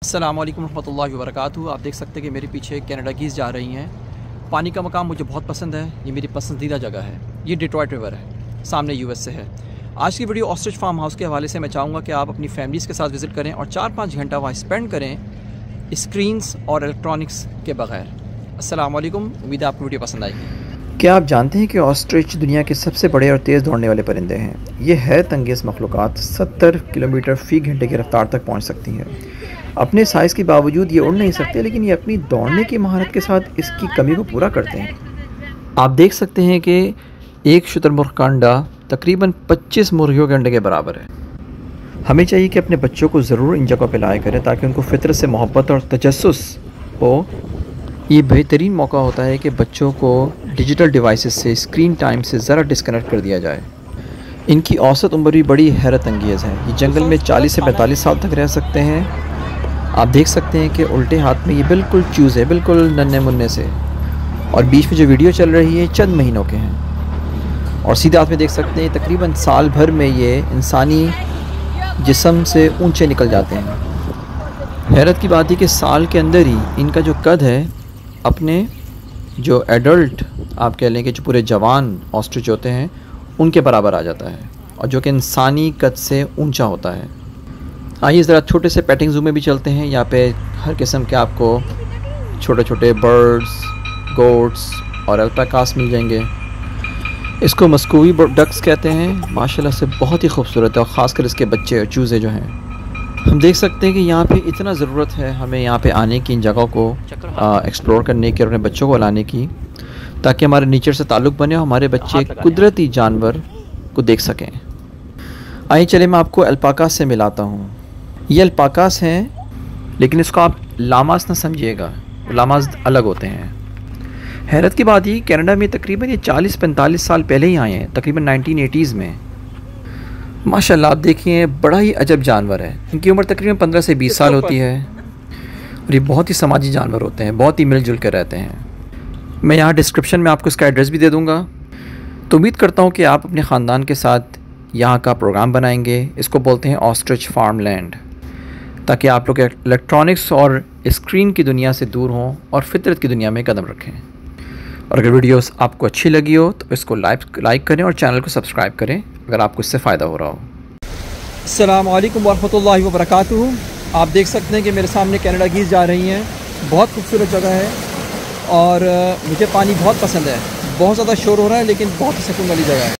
अस्सलाम वालेकुम रहमतुल्लाहि व बरकातुहू। आप देख सकते हैं कि मेरे पीछे कनाडा गीज़ जा रही हैं। पानी का मकाम मुझे बहुत पसंद है, ये मेरी पसंदीदा जगह है। ये डिट्रॉयट रिवर है, सामने यूएस से है। आज की वीडियो ऑस्ट्रिच फार्म हाउस के हवाले से मैं चाहूँगा कि आप अपनी फैमिलीज़ के साथ विज़िट करें और 4-5 घंटा वहाँ स्पेंड करें स्क्रीन्स और इलेक्ट्रॉनिक्स के बगैर। अस्सलाम वालेकुम, उम्मीद है आपको वीडियो पसंद आएगी। क्या आप जानते हैं कि ऑस्ट्रिच दुनिया के सबसे बड़े और तेज़ दौड़ने वाले परिंदे हैं। ये हैरत अंगेज़ मखलूक़ात 70 किलोमीटर फ़ी घंटे की रफ्तार तक पहुंच सकती हैं। अपने साइज़ के बावजूद ये उड़ नहीं सकते, लेकिन ये अपनी दौड़ने की महारत के साथ इसकी कमी को पूरा करते हैं। आप देख सकते हैं कि एक शुतुरमुर्ग का अंडा तकरीबन 25 मुर्गियों के अंडे के बराबर है। हमें चाहिए कि अपने बच्चों को ज़रूर इन जगहों पर लाया करें ताकि उनको फ़ितरत से मोहब्बत और तजस्सुस हो। ये बेहतरीन मौका होता है कि बच्चों को डिजिटल डिवाइसेस से, स्क्रीन टाइम से ज़रा डिस्कनेक्ट कर दिया जाए। इनकी औसत उम्र भी बड़ी हैरत अंगेज़ है। ये जंगल में 40 से 45 साल तक रह सकते हैं। आप देख सकते हैं कि उल्टे हाथ में ये बिल्कुल चूज़ है, बिल्कुल नन्हे मुन्ने से, और बीच में जो वीडियो चल रही है चंद महीनों के हैं। और सीधे हाथ में देख सकते हैं तकरीबन साल भर में ये इंसानी जिस्म से ऊंचे निकल जाते हैं। हैरत की बात है कि साल के अंदर ही इनका जो कद है अपने जो एडल्ट आप कह लें कि जो पूरे जवान ऑस्ट्रिच होते हैं उनके बराबर आ जाता है, और जो कि इंसानी कद से ऊंचा होता है। आइए ज़रा छोटे से पेटिंग ज़ू में भी चलते हैं। यहाँ पे हर किस्म के आपको छोटे छोटे बर्ड्स, गोट्स और अल्पाकास मिल जाएंगे। इसको मस्कोवी डक्स कहते हैं। माशाल्लाह से बहुत ही खूबसूरत है, और ख़ासकर इसके बच्चे और चूज़े जो हैं। हम देख सकते हैं कि यहाँ पे इतना ज़रूरत है हमें यहाँ पे आने की, इन जगहों को एक्सप्लोर करने की और अपने बच्चों को लाने की, ताकि हमारे नेचर से ताल्लुक़ बने और हमारे बच्चे कुदरती जानवर को देख सकें। आइए चले मैं आपको अल्पाकास से मिलाता हूँ। ये अल्पाकास हैं, लेकिन इसको आप लामास ना समझिएगा, लामास अलग होते हैं। हैरत की बात ये कनाडा में तकरीबन ये 40-45 साल पहले ही आए हैं, तकरीबन 1980s में। माशाल्लाह आप देखिए, बड़ा ही अजब जानवर है। इनकी उम्र तकरीबन 15 से 20 साल होती है, और ये बहुत ही समाजी जानवर होते हैं, बहुत ही मिलजुल कर रहते हैं। मैं यहाँ डिस्क्रिप्शन में आपको इसका एड्रेस भी दे दूँगा। तो उम्मीद करता हूँ कि आप अपने ख़ानदान के साथ यहाँ का प्रोग्राम बनाएंगे। इसको बोलते हैं ऑस्ट्रिच फार्मलैंड, ताकि आप लोग इलेक्ट्रॉनिक्स और स्क्रीन की दुनिया से दूर हों और फितरत की दुनिया में कदम रखें। और अगर वीडियोस आपको अच्छी लगी हो तो इसको लाइक करें और चैनल को सब्सक्राइब करें अगर आपको इससे फ़ायदा हो रहा हो। अस्सलाम वालेकुम व रहमतुल्लाहि व बरकातुहू। आप देख सकते हैं कि मेरे सामने कनाडा गीज़ जा रही हैं। बहुत खूबसूरत जगह है, और मुझे पानी बहुत पसंद है। बहुत ज़्यादा शोर हो रहा है, लेकिन बहुत ही सुकून वाली जगह है।